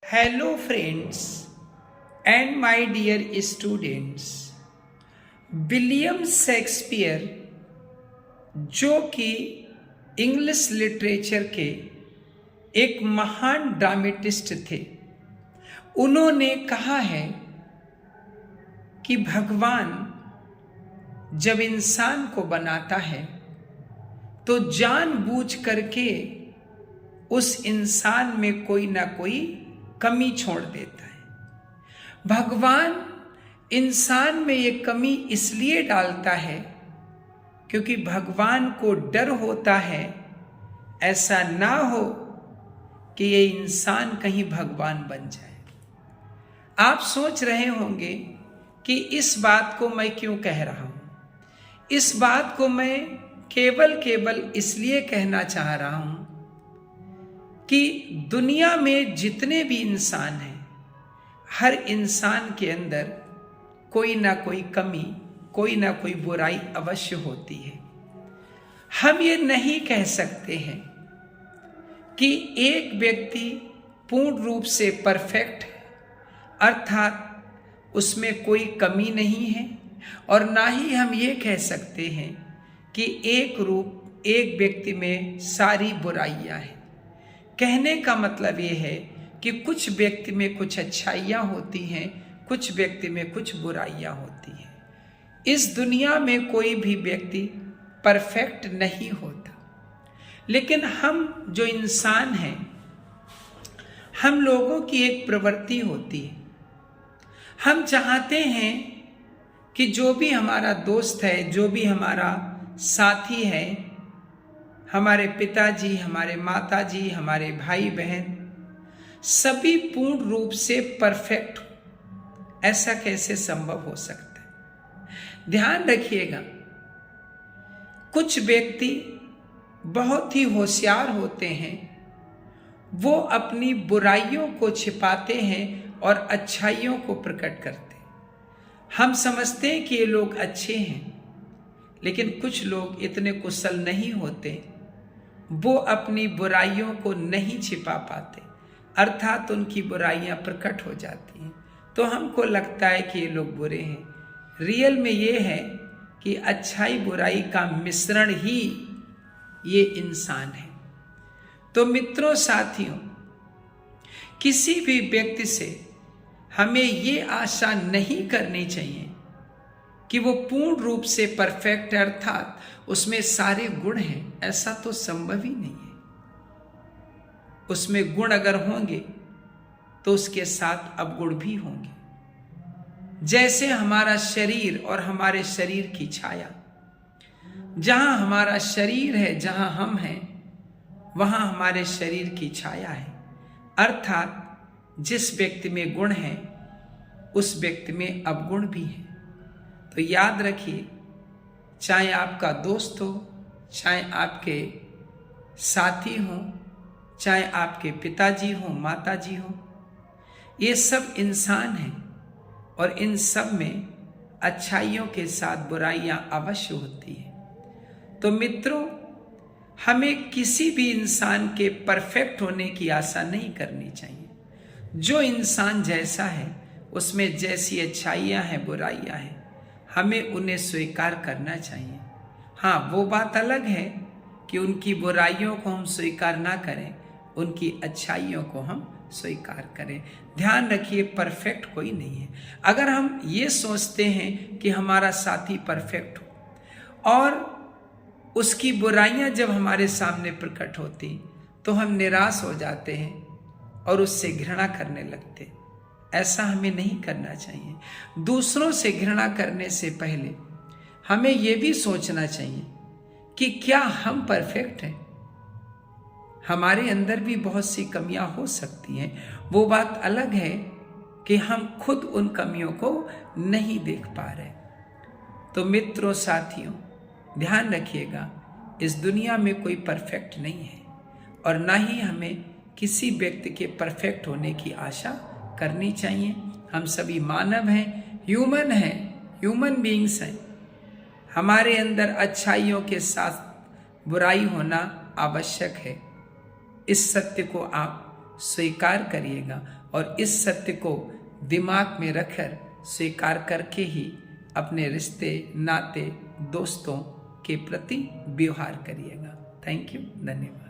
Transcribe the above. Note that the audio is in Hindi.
Hello friends and my dear students, William Shakespeare जो कि इंग्लिश लिटरेचर के एक महान ड्रामेटिस्ट थे, उन्होंने कहा है कि भगवान जब इंसान को बनाता है तो जानबूझ करके उस इंसान में कोई ना कोई कमी छोड़ देता है। भगवान इंसान में ये कमी इसलिए डालता है क्योंकि भगवान को डर होता है ऐसा ना हो कि ये इंसान कहीं भगवान बन जाए। आप सोच रहे होंगे कि इस बात को मैं क्यों कह रहा हूं। इस बात को मैं केवल इसलिए कहना चाह रहा हूं कि दुनिया में जितने भी इंसान हैं, हर इंसान के अंदर कोई ना कोई कमी, कोई ना कोई बुराई अवश्य होती है। हम ये नहीं कह सकते हैं कि एक व्यक्ति पूर्ण रूप से परफेक्ट है, अर्थात उसमें कोई कमी नहीं है, और ना ही हम ये कह सकते हैं कि एक व्यक्ति में सारी बुराइयां हैं। कहने का मतलब ये है कि कुछ व्यक्ति में कुछ अच्छाइयाँ होती हैं, कुछ व्यक्ति में कुछ बुराइयाँ होती हैं। इस दुनिया में कोई भी व्यक्ति परफेक्ट नहीं होता, लेकिन हम जो इंसान हैं, हम लोगों की एक प्रवृत्ति होती है। हम चाहते हैं कि जो भी हमारा दोस्त है, जो भी हमारा साथी है, हमारे पिताजी, हमारे माताजी, हमारे भाई बहन, सभी पूर्ण रूप से परफेक्ट हो। ऐसा कैसे संभव हो सकता है? ध्यान रखिएगा, कुछ व्यक्ति बहुत ही होशियार होते हैं, वो अपनी बुराइयों को छिपाते हैं और अच्छाइयों को प्रकट करते हैं। हम समझते हैं कि ये लोग अच्छे हैं, लेकिन कुछ लोग इतने कुशल नहीं होते, वो अपनी बुराइयों को नहीं छिपा पाते, अर्थात उनकी बुराइयां प्रकट हो जाती हैं। तो हमको लगता है कि ये लोग बुरे हैं। रियल में ये है कि अच्छाई बुराई का मिश्रण ही ये इंसान है। तो मित्रों, साथियों, किसी भी व्यक्ति से हमें ये आशा नहीं करनी चाहिए कि वो पूर्ण रूप से परफेक्ट है, अर्थात उसमें सारे गुण हैं। ऐसा तो संभव ही नहीं है। उसमें गुण अगर होंगे तो उसके साथ अवगुण भी होंगे। जैसे हमारा शरीर और हमारे शरीर की छाया, जहां हमारा शरीर है, जहां हम हैं, वहां हमारे शरीर की छाया है, अर्थात जिस व्यक्ति में गुण है उस व्यक्ति में अवगुण भी है। तो याद रखिए, चाहे आपका दोस्त हो, चाहे आपके साथी हो, चाहे आपके पिताजी हो, माताजी हो, ये सब इंसान हैं और इन सब में अच्छाइयों के साथ बुराइयां अवश्य होती हैं। तो मित्रों, हमें किसी भी इंसान के परफेक्ट होने की आशा नहीं करनी चाहिए। जो इंसान जैसा है, उसमें जैसी अच्छाइयां हैं, बुराइयां हैं, हमें उन्हें स्वीकार करना चाहिए। हाँ, वो बात अलग है कि उनकी बुराइयों को हम स्वीकार ना करें, उनकी अच्छाइयों को हम स्वीकार करें। ध्यान रखिए, परफेक्ट कोई नहीं है। अगर हम ये सोचते हैं कि हमारा साथी परफेक्ट हो और उसकी बुराइयां जब हमारे सामने प्रकट होती तो हम निराश हो जाते हैं और उससे घृणा करने लगते हैं। ऐसा हमें नहीं करना चाहिए। दूसरों से घृणा करने से पहले हमें यह भी सोचना चाहिए कि क्या हम परफेक्ट हैं। हमारे अंदर भी बहुत सी कमियां हो सकती हैं। वो बात अलग है कि हम खुद उन कमियों को नहीं देख पा रहे। तो मित्रों, साथियों, ध्यान रखिएगा, इस दुनिया में कोई परफेक्ट नहीं है और ना ही हमें किसी व्यक्ति के परफेक्ट होने की आशा करनी चाहिए। हम सभी मानव हैं, ह्यूमन हैं, ह्यूमन बीइंग्स हैं। हमारे अंदर अच्छाइयों के साथ बुराई होना आवश्यक है। इस सत्य को आप स्वीकार करिएगा और इस सत्य को दिमाग में रखकर स्वीकार करके ही अपने रिश्ते, नाते, दोस्तों के प्रति व्यवहार करिएगा। थैंक यू, धन्यवाद।